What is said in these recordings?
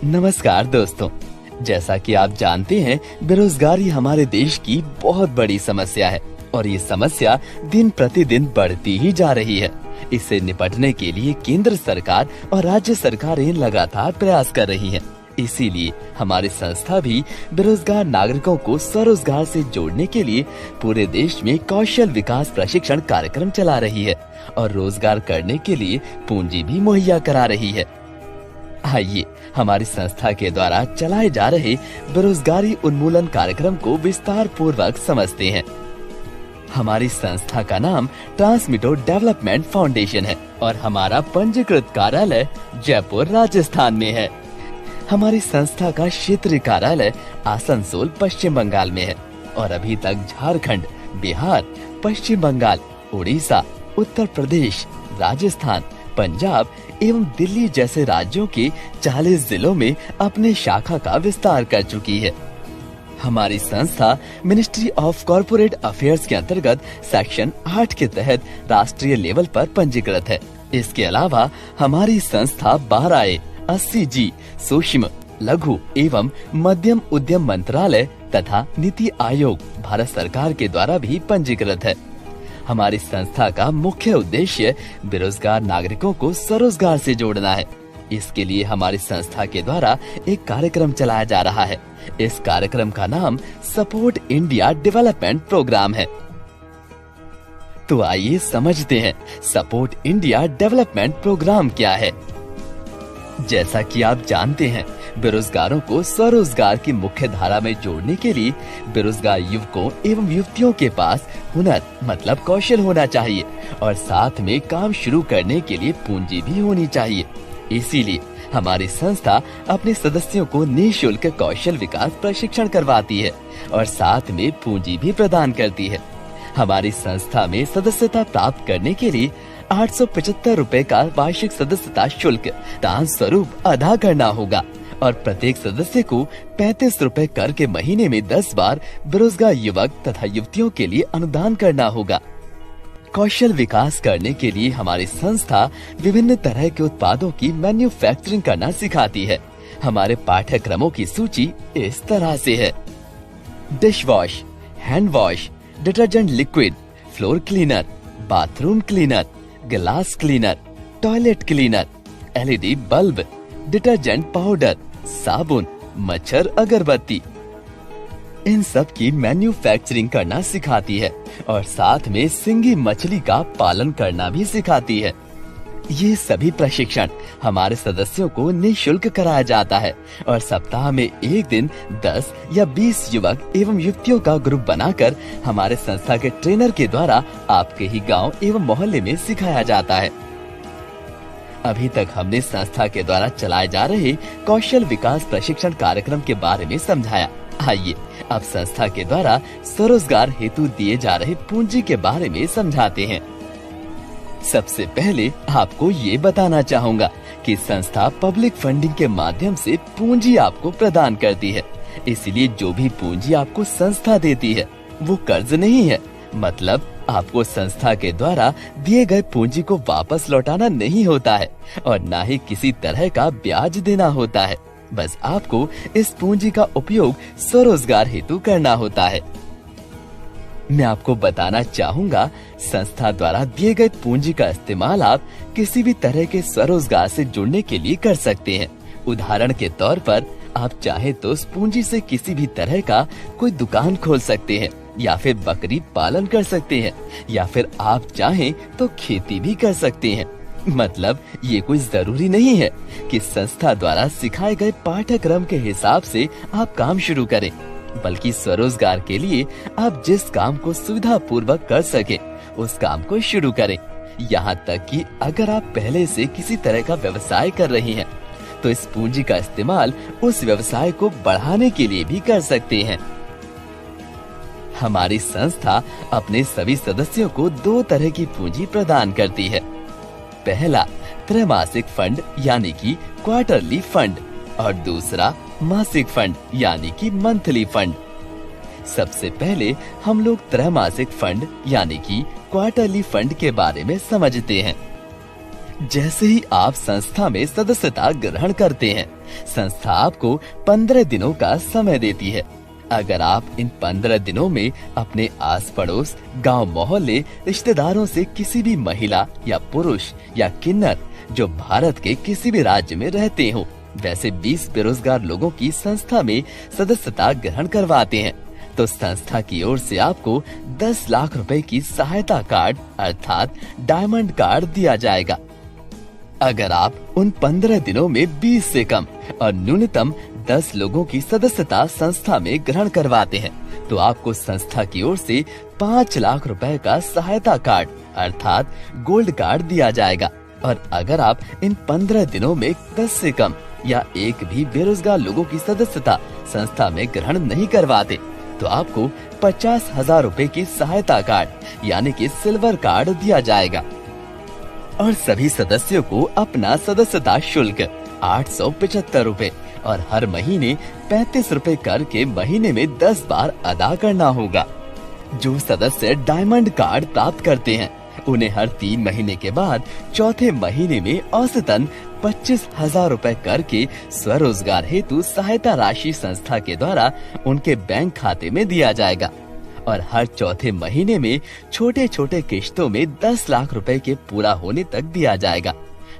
नमस्कार दोस्तों। जैसा कि आप जानते हैं, बेरोजगारी हमारे देश की बहुत बड़ी समस्या है और ये समस्या दिन प्रतिदिन बढ़ती ही जा रही है। इससे निपटने के लिए केंद्र सरकार और राज्य सरकारें लगातार प्रयास कर रही हैं। इसीलिए हमारी संस्था भी बेरोजगार नागरिकों को स्वरोजगार से जोड़ने के लिए पूरे देश में कौशल विकास प्रशिक्षण कार्यक्रम चला रही है और रोजगार करने के लिए पूंजी भी मुहैया करा रही है। आइए हमारी संस्था के द्वारा चलाए जा रहे बेरोजगारी उन्मूलन कार्यक्रम को विस्तार पूर्वक समझते हैं। हमारी संस्था का नाम ट्रांसमिटो डेवलपमेंट फाउंडेशन है और हमारा पंजीकृत कार्यालय जयपुर राजस्थान में है। हमारी संस्था का क्षेत्रीय कार्यालय आसनसोल पश्चिम बंगाल में है और अभी तक झारखंड, बिहार, पश्चिम बंगाल, उड़ीसा, उत्तर प्रदेश, राजस्थान, पंजाब एवं दिल्ली जैसे राज्यों के 40 जिलों में अपने शाखा का विस्तार कर चुकी है। हमारी संस्था मिनिस्ट्री ऑफ कॉर्पोरेट अफेयर्स के अंतर्गत सेक्शन 8 के तहत राष्ट्रीय लेवल पर पंजीकृत है। इसके अलावा हमारी संस्था 12A 80G सूक्ष्म, लघु एवं मध्यम उद्यम मंत्रालय तथा नीति आयोग भारत सरकार के द्वारा भी पंजीकृत है। हमारी संस्था का मुख्य उद्देश्य बेरोजगार नागरिकों को स्वरोजगार से जोड़ना है। इसके लिए हमारी संस्था के द्वारा एक कार्यक्रम चलाया जा रहा है। इस कार्यक्रम का नाम सपोर्ट इंडिया डेवलपमेंट प्रोग्राम है। तो आइए समझते हैं सपोर्ट इंडिया डेवलपमेंट प्रोग्राम क्या है। जैसा कि आप जानते हैं, बेरोजगारों को स्वरोजगार की मुख्य धारा में जोड़ने के लिए बेरोजगार युवकों एवं युवतियों के पास हुनर मतलब कौशल होना चाहिए और साथ में काम शुरू करने के लिए पूंजी भी होनी चाहिए। इसीलिए हमारी संस्था अपने सदस्यों को निःशुल्क कौशल विकास प्रशिक्षण करवाती है और साथ में पूंजी भी प्रदान करती है। हमारी संस्था में सदस्यता प्राप्त करने के लिए 875 रुपए का वार्षिक सदस्यता शुल्क दान स्वरूप अदा करना होगा और प्रत्येक सदस्य को 35 रुपए कर के महीने में 10 बार बेरोजगार युवक तथा युवतियों के लिए अनुदान करना होगा। कौशल विकास करने के लिए हमारी संस्था विभिन्न तरह के उत्पादों की मैन्युफैक्चरिंग करना सिखाती है। हमारे पाठ्यक्रमों की सूची इस तरह से है: dish wash, hand wash, detergent liquid, floor cleaner, bathroom cleaner, glass cleaner, toilet cleaner, LED bulb, detergent powder, साबुन, मच्छर अगरबत्ती, इन सब की मैन्युफैक्चरिंग करना सिखाती है और साथ में सिंगी मछली का पालन करना भी सिखाती है। ये सभी प्रशिक्षण हमारे सदस्यों को निःशुल्क कराया जाता है और सप्ताह में एक दिन 10 या 20 युवक एवं युवतियों का ग्रुप बनाकर हमारे संस्था के ट्रेनर के द्वारा आपके ही गांव एवं मोहल्ले में सिखाया जाता है। अभी तक हमने संस्था के द्वारा चलाए जा रहे कौशल विकास प्रशिक्षण कार्यक्रम के बारे में समझाया। आइए अब संस्था के द्वारा स्वरोजगार हेतु दिए जा रहे पूंजी के बारे में समझाते हैं। सबसे पहले आपको ये बताना चाहूँगा कि संस्था पब्लिक फंडिंग के माध्यम से पूंजी आपको प्रदान करती है। इसलिए जो भी पूंजी आपको संस्था देती है वो कर्ज नहीं है। मतलब आपको संस्था के द्वारा दिए गए पूंजी को वापस लौटाना नहीं होता है और ना ही किसी तरह का ब्याज देना होता है। बस आपको इस पूंजी का उपयोग स्वरोजगार हेतु करना होता है। मैं आपको बताना चाहूँगा, संस्था द्वारा दिए गए पूंजी का इस्तेमाल आप किसी भी तरह के स्वरोजगार से जुड़ने के लिए कर सकते हैं। उदाहरण के तौर पर आप चाहे तो इस पूंजी से किसी भी तरह का कोई दुकान खोल सकते हैं या फिर बकरी पालन कर सकते हैं या फिर आप चाहें तो खेती भी कर सकते हैं। मतलब ये कोई जरूरी नहीं है कि संस्था द्वारा सिखाए गए पाठ्यक्रम के हिसाब से आप काम शुरू करें, बल्कि स्वरोजगार के लिए आप जिस काम को सुविधा पूर्वक कर सके उस काम को शुरू करें। यहाँ तक कि अगर आप पहले से किसी तरह का व्यवसाय कर रही हैं, तो इस पूंजी का इस्तेमाल उस व्यवसाय को बढ़ाने के लिए भी कर सकते हैं। हमारी संस्था अपने सभी सदस्यों को 2 तरह की पूंजी प्रदान करती है। पहला त्रैमासिक फंड यानी कि क्वार्टरली फंड और दूसरा मासिक फंड यानी कि मंथली फंड। सबसे पहले हम लोग त्रैमासिक फंड यानी कि क्वार्टरली फंड के बारे में समझते हैं। जैसे ही आप संस्था में सदस्यता ग्रहण करते हैं, संस्था आपको 15 दिनों का समय देती है। अगर आप इन 15 दिनों में अपने आस पड़ोस, गांव, मोहल्ले, रिश्तेदारों से किसी भी महिला या पुरुष या किन्नर जो भारत के किसी भी राज्य में रहते हो, वैसे 20 बेरोजगार लोगों की संस्था में सदस्यता ग्रहण करवाते हैं, तो संस्था की ओर से आपको 10 लाख रुपए की सहायता कार्ड अर्थात डायमंड कार्ड दिया जाएगा। अगर आप उन 15 दिनों में 20 से कम और न्यूनतम 10 लोगों की सदस्यता संस्था में ग्रहण करवाते हैं, तो आपको संस्था की ओर से 5 लाख रुपए का सहायता कार्ड अर्थात गोल्ड कार्ड दिया जाएगा। और अगर आप इन 15 दिनों में 10 से कम या एक भी बेरोजगार लोगों की सदस्यता संस्था में ग्रहण नहीं करवाते, तो आपको 50,000 रुपए की सहायता कार्ड यानी कि सिल्वर कार्ड दिया जाएगा। और सभी सदस्यों को अपना सदस्यता शुल्क 875 रुपए और हर महीने 35 रुपए करके महीने में 10 बार अदा करना होगा। जो सदस्य डायमंड कार्ड प्राप्त करते हैं, उन्हें हर 3 महीने के बाद चौथे महीने में औसतन 25,000 रुपए करके स्वरोजगार हेतु सहायता राशि संस्था के द्वारा उनके बैंक खाते में दिया जाएगा। और हर चौथे महीने में छोटे छोटे किश्तों में 10 लाख रुपए के पूरा होने तक दिया जाएगा।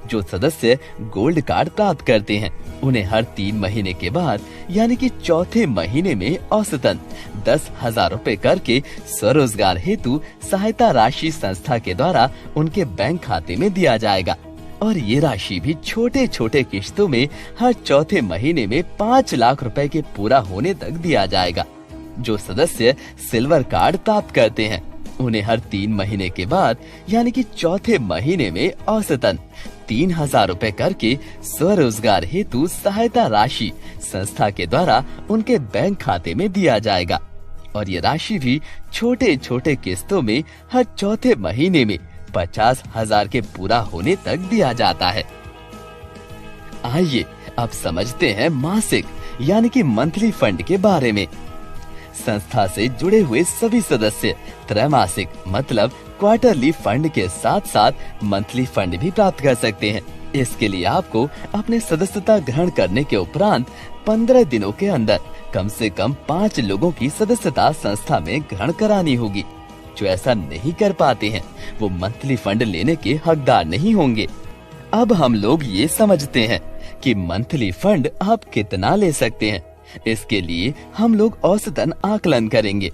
जो सदस्य गोल्ड कार्ड प्राप्त करते हैं, उन्हें हर 3 महीने के बाद यानी कि चौथे महीने में औसतन 10,000 रुपए करके स्वरोजगार हेतु सहायता राशि संस्था के द्वारा उनके बैंक खाते में दिया जाएगा। और ये राशि भी छोटे छोटे किश्तों में हर चौथे महीने में 5 लाख रुपए के पूरा होने तक दिया जाएगा। जो सदस्य सिल्वर कार्ड प्राप्त करते हैं, उन्हें हर 3 महीने के बाद यानी कि चौथे महीने में औसतन 3,000 रुपए करके स्वरोजगार हेतु सहायता राशि संस्था के द्वारा उनके बैंक खाते में दिया जाएगा। और ये राशि भी छोटे छोटे किस्तों में हर चौथे महीने में 50,000 के पूरा होने तक दिया जाता है। आइए अब समझते हैं मासिक यानी कि मंथली फंड के बारे में। संस्था से जुड़े हुए सभी सदस्य त्रैमासिक मतलब क्वार्टरली फंड के साथ साथ मंथली फंड भी प्राप्त कर सकते हैं। इसके लिए आपको अपने सदस्यता ग्रहण करने के उपरांत 15 दिनों के अंदर कम से कम 5 लोगों की सदस्यता संस्था में ग्रहण करानी होगी। जो ऐसा नहीं कर पाते हैं, वो मंथली फंड लेने के हकदार नहीं होंगे। अब हम लोग ये समझते हैं कि मंथली फंड आप कितना ले सकते हैं। इसके लिए हम लोग औसतन आकलन करेंगे।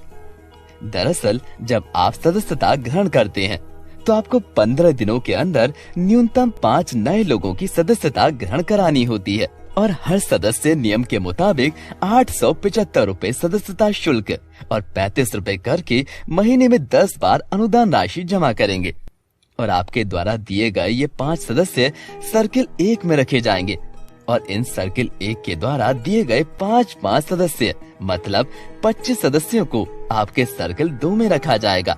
दरअसल जब आप सदस्यता ग्रहण करते हैं, तो आपको 15 दिनों के अंदर न्यूनतम 5 नए लोगों की सदस्यता ग्रहण करानी होती है। और हर सदस्य नियम के मुताबिक 875 रुपए सदस्यता शुल्क और 35 रुपए करके महीने में 10 बार अनुदान राशि जमा करेंगे। और आपके द्वारा दिए गए ये 5 सदस्य सर्किल 1 में रखे जाएंगे। और इन सर्किल 1 के द्वारा दिए गए 5 सदस्य मतलब 25 सदस्यों को आपके सर्किल 2 में रखा जाएगा।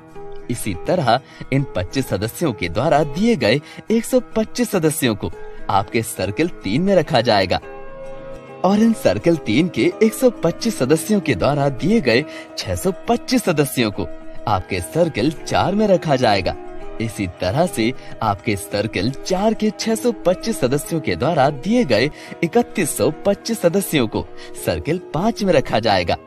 इसी तरह इन 25 सदस्यों के द्वारा दिए गए 125 सदस्यों को आपके सर्किल 3 में रखा जाएगा। और इन सर्किल 3 के 125 सदस्यों के द्वारा दिए गए 625 सदस्यों को आपके सर्किल 4 में रखा जाएगा। इसी तरह से आपके सर्किल 4 के 625 सदस्यों के द्वारा दिए गए 3125 सदस्यों को सर्किल 5 में रखा जाएगा।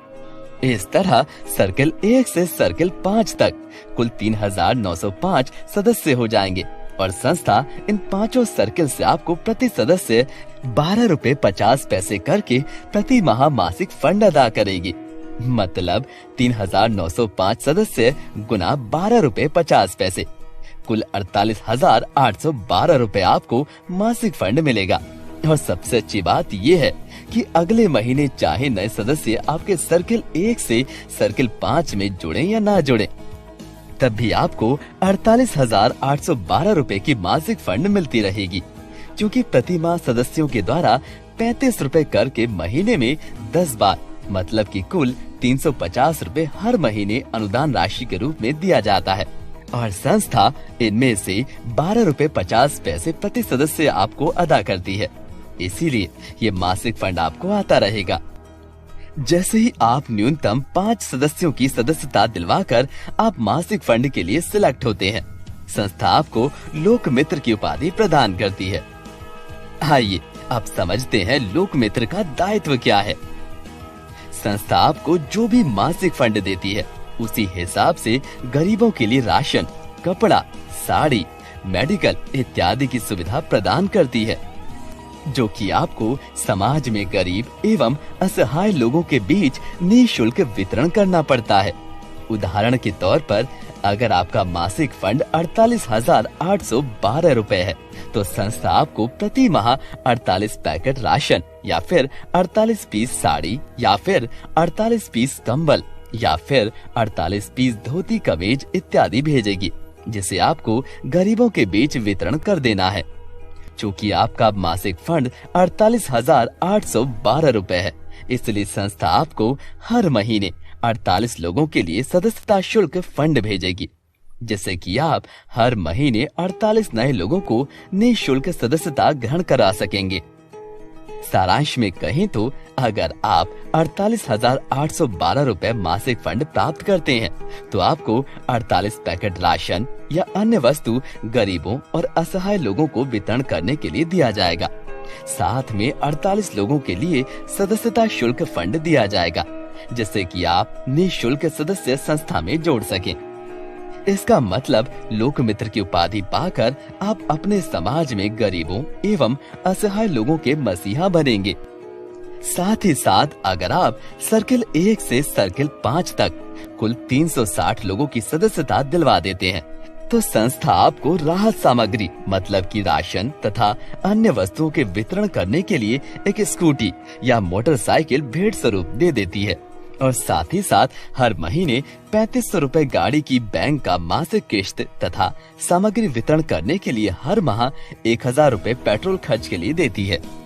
इस तरह सर्किल 1 से सर्किल 5 तक कुल 3,905 सदस्य हो जाएंगे। और संस्था इन 5 सर्किल से आपको प्रति सदस्य 12 रुपए 50 पैसे करके प्रति माह मासिक फंड अदा करेगी। मतलब 3,905 सदस्य गुना 12 रुपए 50 पैसे, कुल 48,812 रुपए आपको मासिक फंड मिलेगा। और सबसे अच्छी बात ये है कि अगले महीने चाहे नए सदस्य आपके सर्किल 1 से सर्किल 5 में जुड़े या ना जुड़े, तब भी आपको 48,812 रुपए की मासिक फंड मिलती रहेगी। क्योंकि प्रति माह सदस्यों के द्वारा 35 रुपए कर के महीने में 10 बार मतलब कि कुल 350 रुपए हर महीने अनुदान राशि के रूप में दिया जाता है। और संस्था इनमें से 12 रुपए 50 पैसे प्रति सदस्य आपको अदा करती है। इसीलिए ये मासिक फंड आपको आता रहेगा। जैसे ही आप न्यूनतम 5 सदस्यों की सदस्यता दिलवाकर आप मासिक फंड के लिए सिलेक्ट होते हैं, संस्था आपको लोक मित्र की उपाधि प्रदान करती है। आइए अब समझते हैं लोक मित्र का दायित्व क्या है। संस्था आपको जो भी मासिक फंड देती है उसी हिसाब से गरीबों के लिए राशन, कपड़ा, साड़ी, मेडिकल इत्यादि की सुविधा प्रदान करती है, जो कि आपको समाज में गरीब एवं असहाय लोगों के बीच निःशुल्क वितरण करना पड़ता है। उदाहरण के तौर पर अगर आपका मासिक फंड 48,812 रुपए है तो संस्था आपको प्रति माह 48 पैकेट राशन या फिर 48 पीस साड़ी या फिर 48 पीस कंबल या फिर 48 पीस धोती कमीज इत्यादि भेजेगी, जिसे आपको गरीबों के बीच वितरण कर देना है। चूँकि आपका मासिक फंड 48,812 रुपए है, इसलिए संस्था आपको हर महीने 48 लोगों के लिए सदस्यता शुल्क फंड भेजेगी, जिससे कि आप हर महीने 48 नए लोगों को निःशुल्क सदस्यता ग्रहण करा सकेंगे। सारांश में कहें तो अगर आप 48,812 रुपए मासिक फंड प्राप्त करते हैं तो आपको 48 पैकेट राशन या अन्य वस्तु गरीबों और असहाय लोगों को वितरण करने के लिए दिया जाएगा। साथ में 48 लोगों के लिए सदस्यता शुल्क फंड दिया जाएगा, जिससे कि आप निःशुल्क सदस्य संस्था में जोड़ सकें। इसका मतलब लोक मित्र की उपाधि पाकर आप अपने समाज में गरीबों एवं असहाय लोगों के मसीहा बनेंगे। साथ ही साथ अगर आप सर्किल 1 से सर्किल 5 तक कुल 360 लोगों की सदस्यता दिलवा देते हैं तो संस्था आपको राहत सामग्री मतलब कि राशन तथा अन्य वस्तुओं के वितरण करने के लिए एक स्कूटी या मोटरसाइकिल भेंट स्वरूप दे देती है और साथ ही साथ हर महीने 3500 रुपए गाड़ी की बैंक का मासिक किश्त तथा सामग्री वितरण करने के लिए हर माह 1000 रुपए पेट्रोल खर्च के लिए देती है।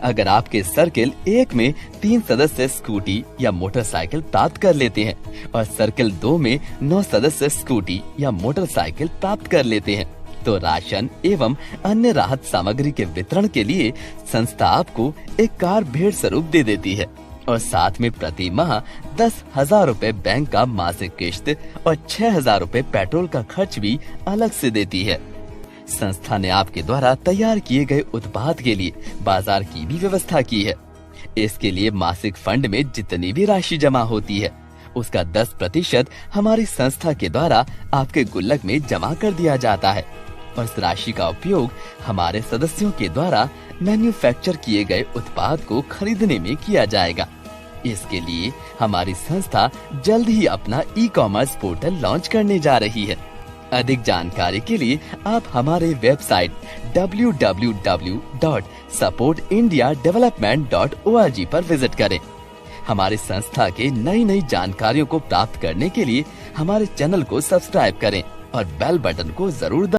अगर आपके सर्किल 1 में 3 सदस्य स्कूटी या मोटरसाइकिल प्राप्त कर लेते हैं और सर्किल 2 में 9 सदस्य स्कूटी या मोटरसाइकिल प्राप्त कर लेते हैं तो राशन एवं अन्य राहत सामग्री के वितरण के लिए संस्था आपको एक कार भेंट स्वरूप दे देती है और साथ में प्रति माह 10,000 रुपए बैंक का मासिक किश्त और 6,000 रुपए पेट्रोल का खर्च भी अलग से देती है। संस्था ने आपके द्वारा तैयार किए गए उत्पाद के लिए बाजार की भी व्यवस्था की है। इसके लिए मासिक फंड में जितनी भी राशि जमा होती है उसका 10% हमारी संस्था के द्वारा आपके गुल्लक में जमा कर दिया जाता है और इस राशि का उपयोग हमारे सदस्यों के द्वारा मैन्युफैक्चर किए गए उत्पाद को खरीदने में किया जाएगा। इसके लिए हमारी संस्था जल्द ही अपना ई-कॉमर्स पोर्टल लॉन्च करने जा रही है। अधिक जानकारी के लिए आप हमारे वेबसाइट www.supportindiadevelopment.org पर विजिट करें। हमारी संस्था के नई जानकारियों को प्राप्त करने के लिए हमारे चैनल को सब्सक्राइब करें और बेल बटन को जरूर